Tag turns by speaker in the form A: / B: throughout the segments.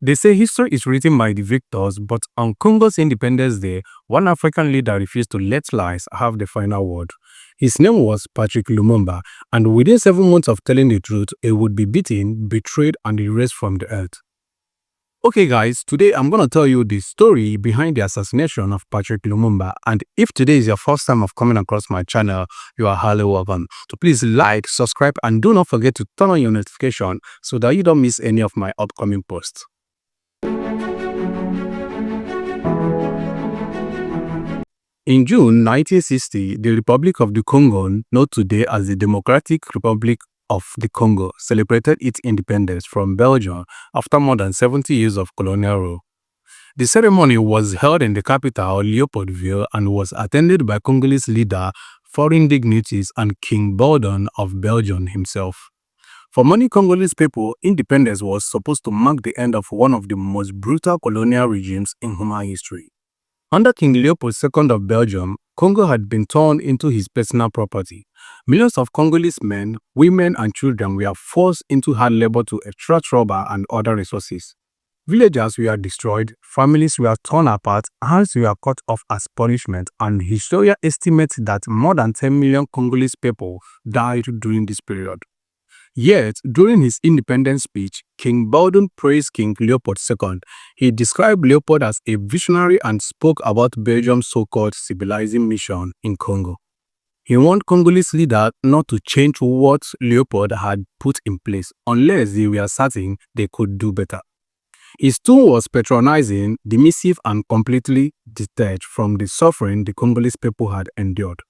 A: They say history is written by the victors, but on Congo's Independence Day, one African leader refused to let lies have the final word. His name was Patrice Lumumba, and within 7 months of telling the truth, he would be beaten, betrayed, and erased from the earth. Okay guys, today I'm going to tell you the story behind the assassination of Patrice Lumumba, and if today is your first time of coming across my channel, you are highly welcome. So please like, subscribe, and do not forget to turn on your notification so that you don't miss any of my upcoming posts. In June 1960, the Republic of the Congo, known today as the Democratic Republic of the Congo, celebrated its independence from Belgium after more than 70 years of colonial rule. The ceremony was held in the capital, Leopoldville, and was attended by Congolese leader, foreign dignitaries, and King Baudouin of Belgium himself. For many Congolese people, independence was supposed to mark the end of one of the most brutal colonial regimes in human history. Under King Leopold II of Belgium, Congo had been turned into his personal property. Millions of Congolese men, women, and children were forced into hard labor to extract rubber and other resources. Villages were destroyed, families were torn apart, hands were cut off as punishment, and historians estimate that more than 10 million Congolese people died during this period. Yet, during his independence speech, King Baudouin praised King Leopold II. He described Leopold as a visionary and spoke about Belgium's so-called civilizing mission in Congo. He warned Congolese leaders not to change what Leopold had put in place unless they were certain they could do better. His tone was patronizing, dismissive, and completely detached from the suffering the Congolese people had endured.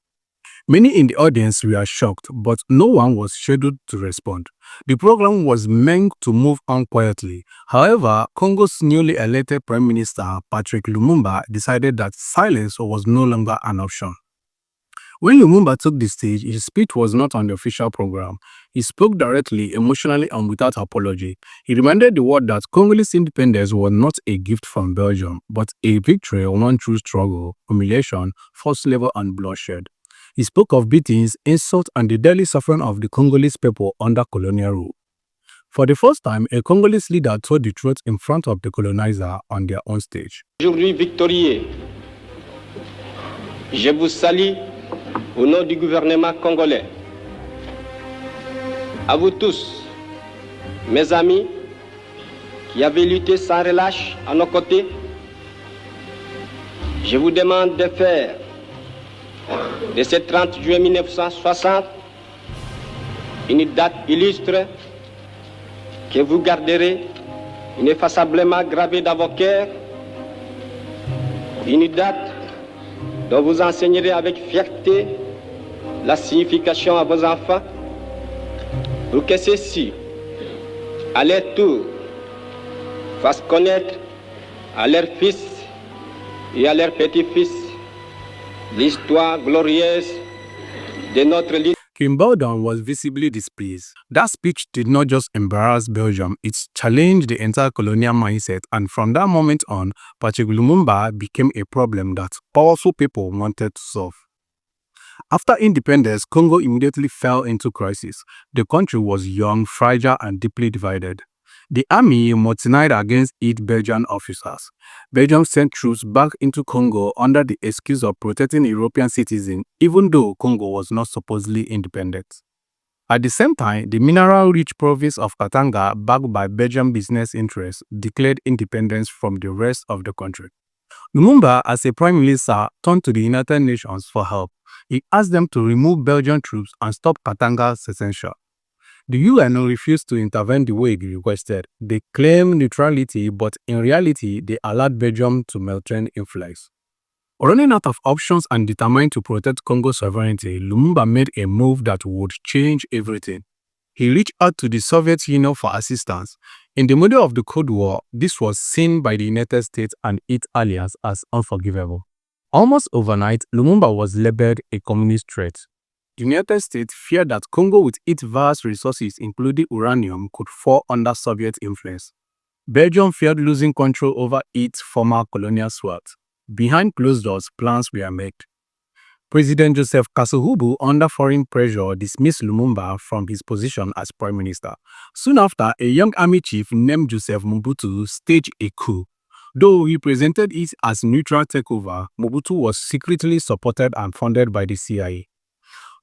A: Many in the audience were shocked, but no one was scheduled to respond. The program was meant to move on quietly. However, Congo's newly elected Prime Minister, Patrice Lumumba, decided that silence was no longer an option. When Lumumba took the stage, his speech was not on the official program. He spoke directly, emotionally, and without apology. He reminded the world that Congolese independence was not a gift from Belgium, but a victory won through struggle, humiliation, forced labor, and bloodshed. He spoke of beatings, insults, and the daily suffering of the Congolese people under colonial rule. For the first time, a Congolese leader told the truth in front of the colonizer on their own stage.
B: Aujourd'hui victorieux, je vous salue au nom du gouvernement congolais. À vous tous, mes amis, qui avez lutté sans relâche à nos côtés, je vous demande de faire de ce 30 juillet 1960 une date illustre que vous garderez ineffaçablement gravée dans vos cœurs, une date dont vous enseignerez avec fierté la signification à vos enfants, pour que ceux-ci, à leur tour, fassent connaître à leurs fils et à leurs petits-fils l'histoire glorieuse de notre leader.
A: King Baudouin was visibly displeased. That speech did not just embarrass Belgium, it challenged the entire colonial mindset, and from that moment on, Patrice Lumumba became a problem that powerful people wanted to solve. After independence, Congo immediately fell into crisis. The country was young, fragile, and deeply divided. The army mutinied against its Belgian officers. Belgium sent troops back into Congo under the excuse of protecting European citizens, even though Congo was not supposedly independent. At the same time, the mineral-rich province of Katanga, backed by Belgian business interests, declared independence from the rest of the country. Lumumba, as a prime minister, turned to the United Nations for help. He asked them to remove Belgian troops and stop Katanga's secession. The UN refused to intervene the way he requested. They claimed neutrality, but in reality, they allowed Belgium to maintain influence. Running out of options and determined to protect Congo's sovereignty, Lumumba made a move that would change everything. He reached out to the Soviet Union for assistance. In the middle of the Cold War, this was seen by the United States and its allies as unforgivable. Almost overnight, Lumumba was labeled a communist threat. The United States feared that Congo, with its vast resources including uranium, could fall under Soviet influence. Belgium feared losing control over its former colonial swath. Behind closed doors, plans were made. President Joseph Kasavubu, under foreign pressure, dismissed Lumumba from his position as prime minister. Soon after, a young army chief named Joseph Mobutu staged a coup. Though he presented it as neutral takeover, Mobutu was secretly supported and funded by the CIA.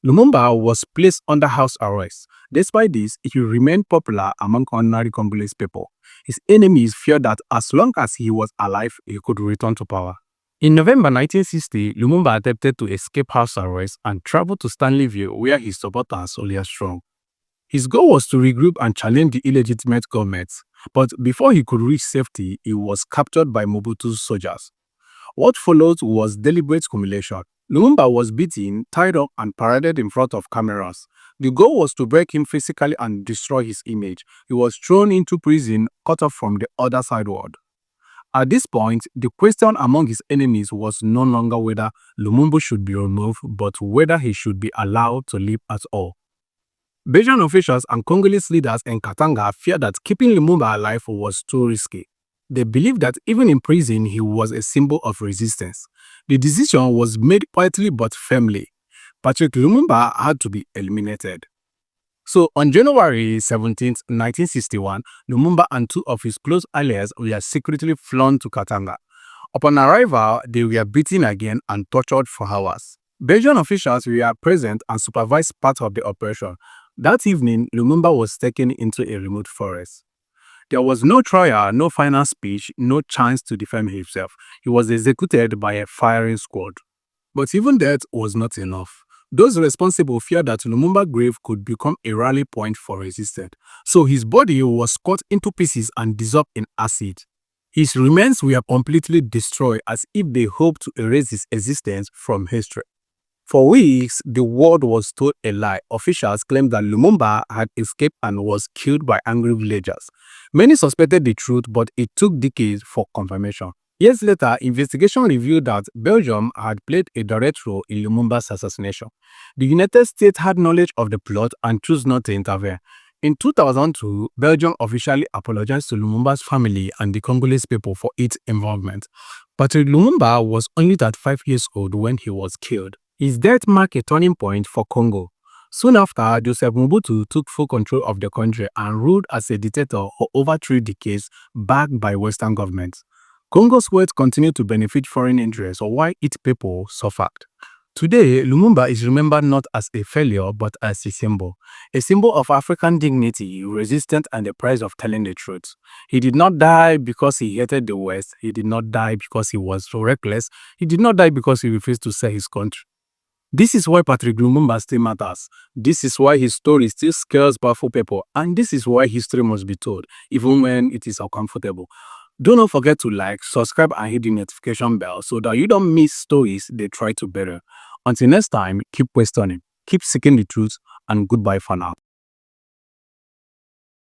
A: Lumumba was placed under house arrest. Despite this, he remained popular among ordinary Congolese people. His enemies feared that as long as he was alive, he could return to power. In November 1960, Lumumba attempted to escape house arrest and traveled to Stanleyville, where his supporters were strong. His goal was to regroup and challenge the illegitimate government, but before he could reach safety, he was captured by Mobutu's soldiers. What followed was deliberate humiliation. Lumumba was beaten, tied up, and paraded in front of cameras. The goal was to break him physically and destroy his image. He was thrown into prison, cut off from the other side world. At this point, the question among his enemies was no longer whether Lumumba should be removed, but whether he should be allowed to live at all. Belgian officials and Congolese leaders in Katanga feared that keeping Lumumba alive was too risky. They believed that even in prison, he was a symbol of resistance. The decision was made quietly but firmly. Patrice Lumumba had to be eliminated. So, on January 17, 1961, Lumumba and two of his close allies were secretly flown to Katanga. Upon arrival, they were beaten again and tortured for hours. Belgian officials were present and supervised part of the operation. That evening, Lumumba was taken into a remote forest. There was no trial, no final speech, no chance to defend himself. He was executed by a firing squad. But even that was not enough. Those responsible feared that Lumumba's grave could become a rally point for resistance. So his body was cut into pieces and dissolved in acid. His remains were completely destroyed as if they hoped to erase his existence from history. For weeks, the world was told a lie. Officials claimed that Lumumba had escaped and was killed by angry villagers. Many suspected the truth, but it took decades for confirmation. Years later, investigation revealed that Belgium had played a direct role in Lumumba's assassination. The United States had knowledge of the plot and chose not to intervene. In 2002, Belgium officially apologized to Lumumba's family and the Congolese people for its involvement. Patrice Lumumba was only 35 years old when he was killed. His death marked a turning point for Congo. Soon after, Joseph Mobutu took full control of the country and ruled as a dictator for over 3 decades, backed by Western governments. Congo's wealth continued to benefit foreign interests while its people suffered. Today, Lumumba is remembered not as a failure but as a symbol of African dignity, resistance, and the price of telling the truth. He did not die because he hated the West. He did not die because he was so reckless. He did not die because he refused to sell his country. This is why Patrice Lumumba still matters. This is why his story still scares powerful people, and this is why history must be told, even when it is uncomfortable. Do not forget to like, subscribe, and hit the notification bell so that you don't miss stories they try to better. Until next time, keep questioning, keep seeking the truth, and goodbye for now.